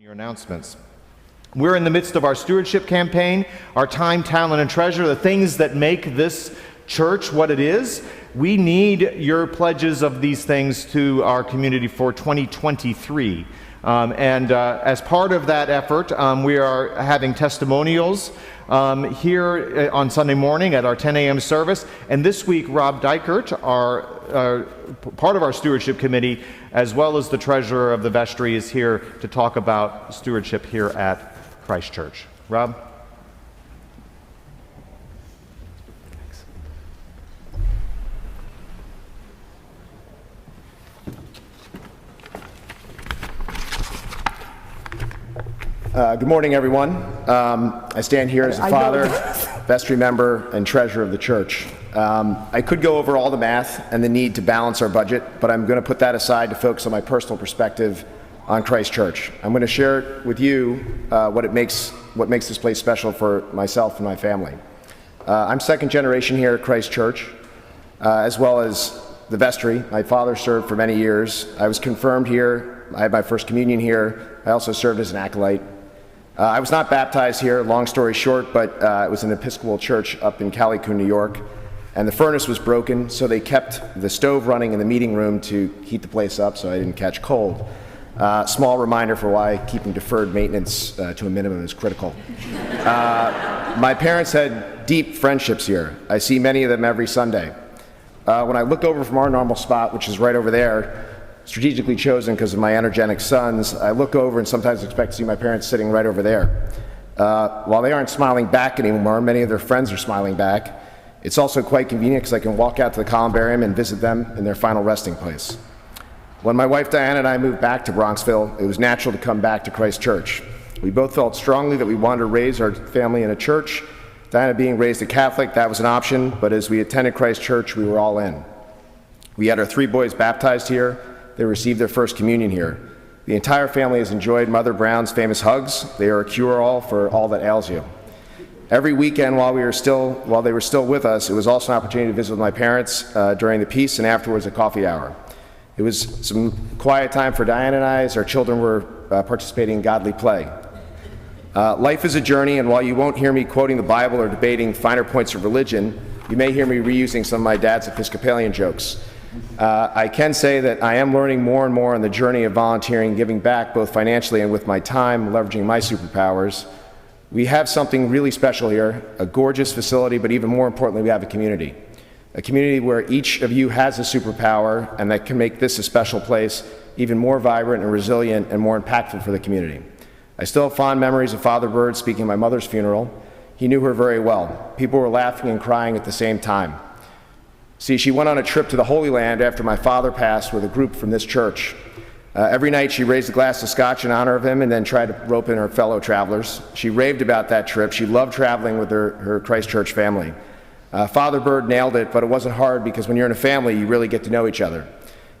Your announcements. We're in the midst of our stewardship campaign, our time, talent, and treasure, the things that make this church what it is. We need your pledges of these things to our community for 2023. As part of that effort, we are having testimonials here on Sunday morning at our 10 a.m. service. And this week, Rob Deichert, our part of our stewardship committee, as well as the treasurer of the vestry, is here to talk about stewardship here at Christ Church. Rob? Good morning, everyone. I stand here as a father, vestry member, and treasurer of the church. I could go over all the math and the need to balance our budget, but I'm going to put that aside to focus on my personal perspective on Christ Church. I'm going to share with you what makes this place special for myself and my family. I'm second generation here at Christ Church, as well as the vestry. My father served for many years. I was confirmed here. I had my first communion here. I also served as an acolyte. I was not baptized here, long story short, but it was an Episcopal church up in Calico, New York, and the furnace was broken, so they kept the stove running in the meeting room to heat the place up so I didn't catch cold. Small reminder for why keeping deferred maintenance to a minimum is critical. My parents had deep friendships here. I see many of them every Sunday. When I look over from our normal spot, which is right over there, strategically chosen because of my energetic sons, I look over and sometimes expect to see my parents sitting right over there. While they aren't smiling back anymore, many of their friends are smiling back. It's also quite convenient because I can walk out to the columbarium and visit them in their final resting place. When my wife Diana and I moved back to Bronxville, it was natural to come back to Christ Church. We both felt strongly that we wanted to raise our family in a church. Diana being raised a Catholic, that was an option, but as we attended Christ Church, we were all in. We had our 3 boys baptized here. They received their first communion here. The entire family has enjoyed Mother Brown's famous hugs. They are a cure-all for all that ails you. Every weekend while they were still with us, it was also an opportunity to visit with my parents during the peace and afterwards a coffee hour. It was some quiet time for Diane and I as our children were participating in godly play. Life is a journey, and while you won't hear me quoting the Bible or debating finer points of religion, you may hear me reusing some of my dad's Episcopalian jokes. I can say that I am learning more and more on the journey of volunteering, giving back both financially and with my time, leveraging my superpowers. We have something really special here, a gorgeous facility, but even more importantly, we have a community where each of you has a superpower, and that can make this a special place even more vibrant and resilient and more impactful for the community. I still have fond memories of Father Bird speaking at my mother's funeral. He knew her very well. People were laughing and crying at the same time. See, she went on a trip to the Holy Land after my father passed with a group from this church. Every night she raised a glass of scotch in honor of him and then tried to rope in her fellow travelers. She raved about that trip. She loved traveling with her Christ Church family. Father Bird nailed it, but it wasn't hard because when you're in a family, you really get to know each other.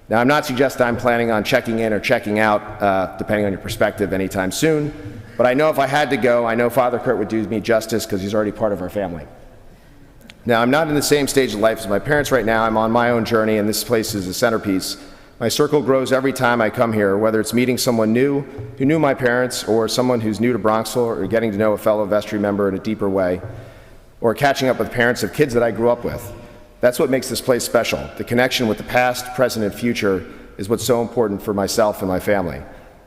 Now, I'm not suggesting I'm planning on checking in or checking out, depending on your perspective, anytime soon, but I know if I had to go, I know Father Kurt would do me justice because he's already part of our family. Now, I'm not in the same stage of life as my parents right now. I'm on my own journey, and this place is a centerpiece. My circle grows every time I come here, whether it's meeting someone new who knew my parents, or someone who's new to Bronxville, or getting to know a fellow vestry member in a deeper way, or catching up with parents of kids that I grew up with. That's what makes this place special. The connection with the past, present, and future is what's so important for myself and my family.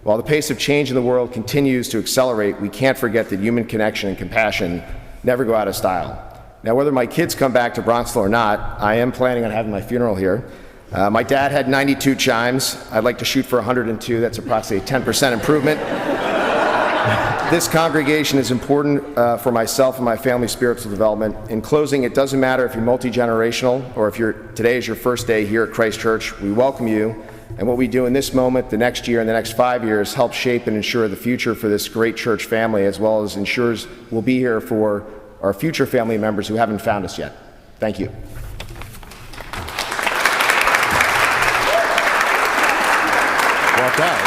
While the pace of change in the world continues to accelerate, we can't forget that human connection and compassion never go out of style. Now, whether my kids come back to Bronxville or not, I am planning on having my funeral here. My dad had 92 chimes. I'd like to shoot for 102. That's approximately a 10% improvement. This congregation is important for myself and my family's spiritual development. In closing, it doesn't matter if you're multi-generational or if today is your first day here at Christ Church. We welcome you, and what we do in this moment, the next year, and the next 5 years helps shape and ensure the future for this great church family, as well as ensures we'll be here for our future family members who haven't found us yet. Thank you. Walk out.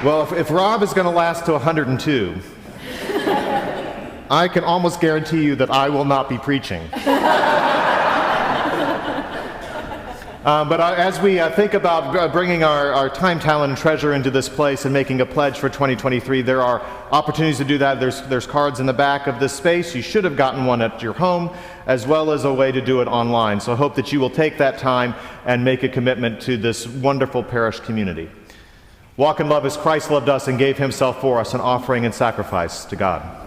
Well, if Rob is going to last to 102, I can almost guarantee you that I will not be preaching. As we think about bringing our time, talent, and treasure into this place and making a pledge for 2023, there are opportunities to do that. There's cards in the back of this space. You should have gotten one at your home, as well as a way to do it online. So I hope that you will take that time and make a commitment to this wonderful parish community. Walk in love as Christ loved us and gave himself for us, an offering and sacrifice to God.